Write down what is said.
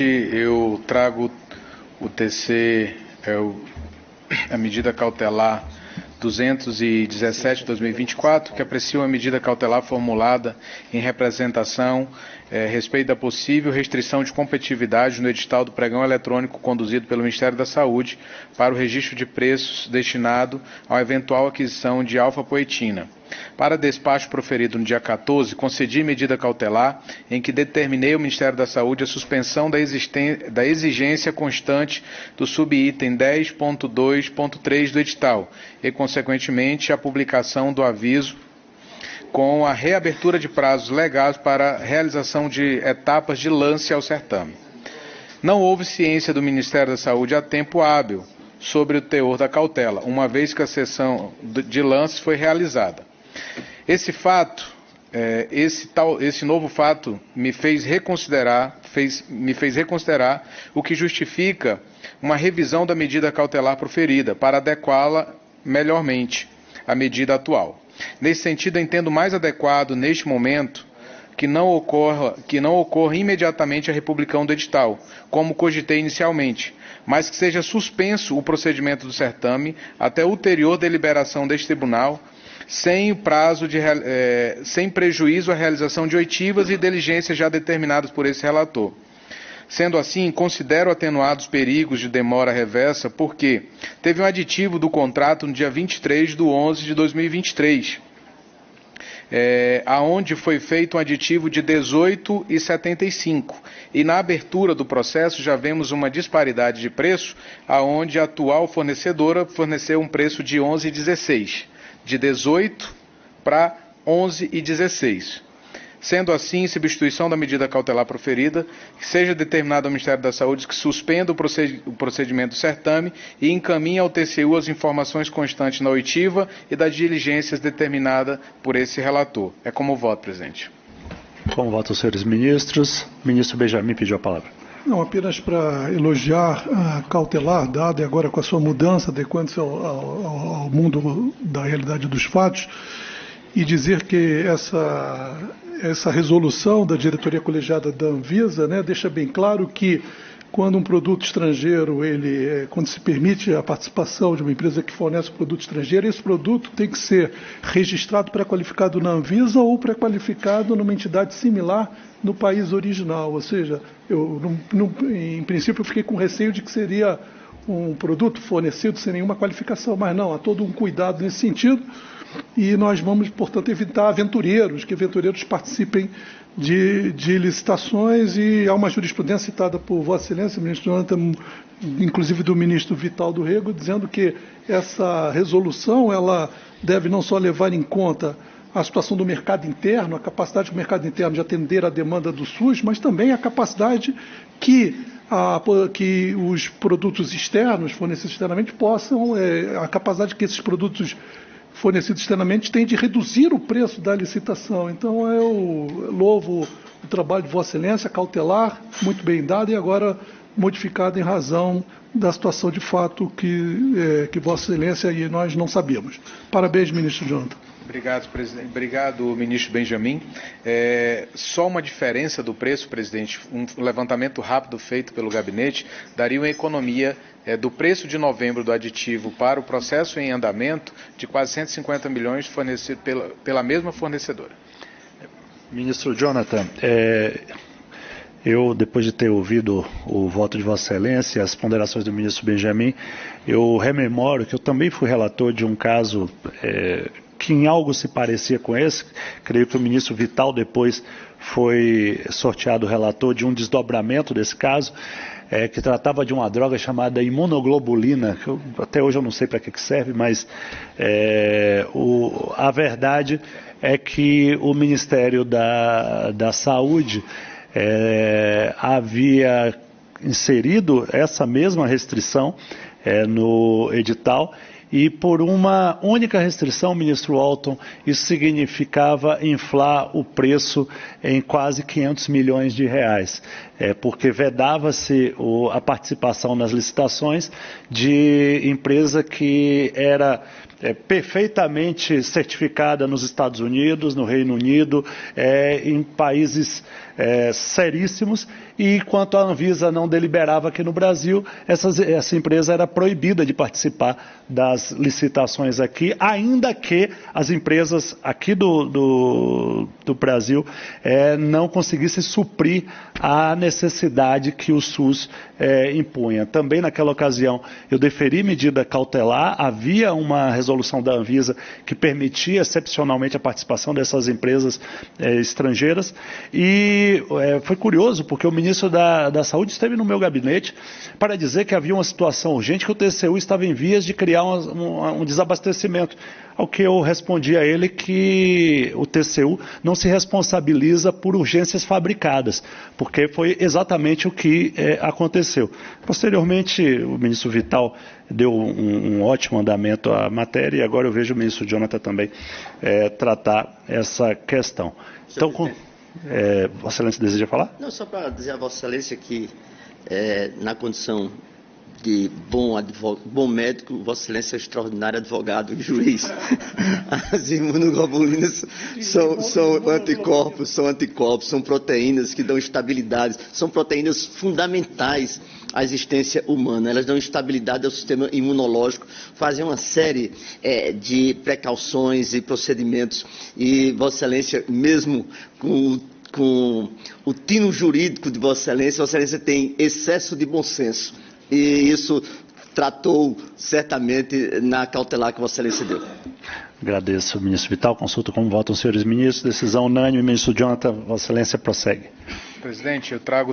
presidente, eu trago o TC, a medida cautelar 217/2024, que aprecia uma medida cautelar formulada em representação respeito da possível restrição de competitividade no edital do pregão eletrônico conduzido pelo Ministério da Saúde para o registro de preços destinado à eventual aquisição de alfa-poetina. Para despacho proferido no dia 14, concedi medida cautelar em que determinei ao Ministério da Saúde a suspensão da exigência constante do subitem 10.2.3 do edital e, consequentemente, a publicação do aviso com a reabertura de prazos legais para a realização de etapas de lance ao certame. Não houve ciência do Ministério da Saúde a tempo hábil sobre o teor da cautela, uma vez que a sessão de lance foi realizada. Esse novo fato me fez reconsiderar o que justifica uma revisão da medida cautelar proferida para adequá-la melhormente à medida atual. Nesse sentido, entendo mais adequado, neste momento, que não ocorra imediatamente a republicação do edital, como cogitei inicialmente, mas que seja suspenso o procedimento do certame até ulterior deliberação deste tribunal, sem prejuízo à realização de oitivas e diligências já determinadas por esse relator. Sendo assim, considero atenuados perigos de demora reversa porque teve um aditivo do contrato no dia 23/11/2023, aonde foi feito um aditivo de 18,75 e na abertura do processo já vemos uma disparidade de preço, aonde a atual fornecedora forneceu um preço de 11,16, de 18 para 11,16. Sendo assim, em substituição da medida cautelar proferida, que seja determinado ao Ministério da Saúde que suspenda o procedimento do certame e encaminhe ao TCU as informações constantes na oitiva e das diligências determinadas por esse relator. É como voto, presidente. Como votam os senhores ministros? O ministro Benjamin pediu a palavra. Não, apenas para elogiar a cautelar dada agora com a sua mudança, adequando-se ao mundo da realidade dos fatos, e dizer que essa resolução da diretoria colegiada da Anvisa, deixa bem claro que quando um produto estrangeiro, quando se permite a participação de uma empresa que fornece um produto estrangeiro, esse produto tem que ser registrado pré-qualificado na Anvisa ou pré-qualificado numa entidade similar no país original. Ou seja, em princípio eu fiquei com receio de que seria um produto fornecido sem nenhuma qualificação, mas não, há todo um cuidado nesse sentido. E nós vamos, portanto, evitar que aventureiros participem de licitações, e há uma jurisprudência citada por Vossa Excelência, ministro Jonathan, inclusive do ministro Vital do Rego, dizendo que essa resolução ela deve não só levar em conta a situação do mercado interno, a capacidade do mercado interno de atender à demanda do SUS, mas também a capacidade que os produtos externos, fornecidos externamente, a capacidade que esses produtos fornecidos externamente têm de reduzir o preço da licitação. Então, eu louvo o trabalho de Vossa Excelência, cautelar, muito bem dado, e agora modificado em razão da situação de fato que Vossa Excelência e nós não sabíamos. Parabéns, ministro Jonathan. Obrigado, presidente. Obrigado, ministro Benjamin. Só uma diferença do preço, presidente, um levantamento rápido feito pelo gabinete, daria uma economia do preço de novembro do aditivo para o processo em andamento de quase 150 milhões fornecido pela mesma fornecedora. Ministro Jonathan, eu, depois de ter ouvido o voto de Vossa Excelência e as ponderações do ministro Benjamin, eu rememoro que eu também fui relator de um caso que em algo se parecia com esse. Creio que o ministro Vital depois foi sorteado relator de um desdobramento desse caso, que tratava de uma droga chamada imunoglobulina, que até hoje eu não sei para que serve, mas a verdade é que o Ministério da Saúde havia inserido essa mesma restrição no edital, e por uma única restrição, ministro Walton, isso significava inflar o preço em quase 500 milhões de reais, porque vedava-se a participação nas licitações de empresa que era perfeitamente certificada nos Estados Unidos, no Reino Unido, em países seríssimos, e enquanto a Anvisa não deliberava aqui no Brasil, essa empresa era proibida de participar das licitações aqui, ainda que as empresas aqui do Brasil não conseguissem suprir a necessidade que o SUS impunha. Também naquela ocasião eu deferi medida cautelar, havia uma resolução da Anvisa que permitia excepcionalmente a participação dessas empresas estrangeiras, e foi curioso porque o ministro da Saúde esteve no meu gabinete para dizer que havia uma situação urgente, que o TCU estava em vias de criar um desabastecimento. Ao que eu respondi a ele que o TCU não se responsabiliza por urgências fabricadas, porque foi exatamente o que aconteceu. Posteriormente, o ministro Vital deu um ótimo andamento à matéria, e agora eu vejo o ministro Jonathan também tratar essa questão. Então, Vossa Excelência deseja falar? Não, só para dizer a Vossa Excelência que, na condição de bom médico, Vossa Excelência é extraordinário advogado e juiz. As imunoglobulinas são anticorpos, são proteínas que dão estabilidade, são proteínas fundamentais à existência humana. Elas dão estabilidade ao sistema imunológico, fazem uma série de precauções e procedimentos, e Vossa Excelência, mesmo com o tino jurídico de Vossa Excelência tem excesso de bom senso. E isso tratou certamente na cautelar que Vossa Excelência deu. Agradeço, ministro Vital. Consulto como votam os senhores ministros. Decisão unânime, ministro Jonathan. Vossa Excelência prossegue. Presidente, eu trago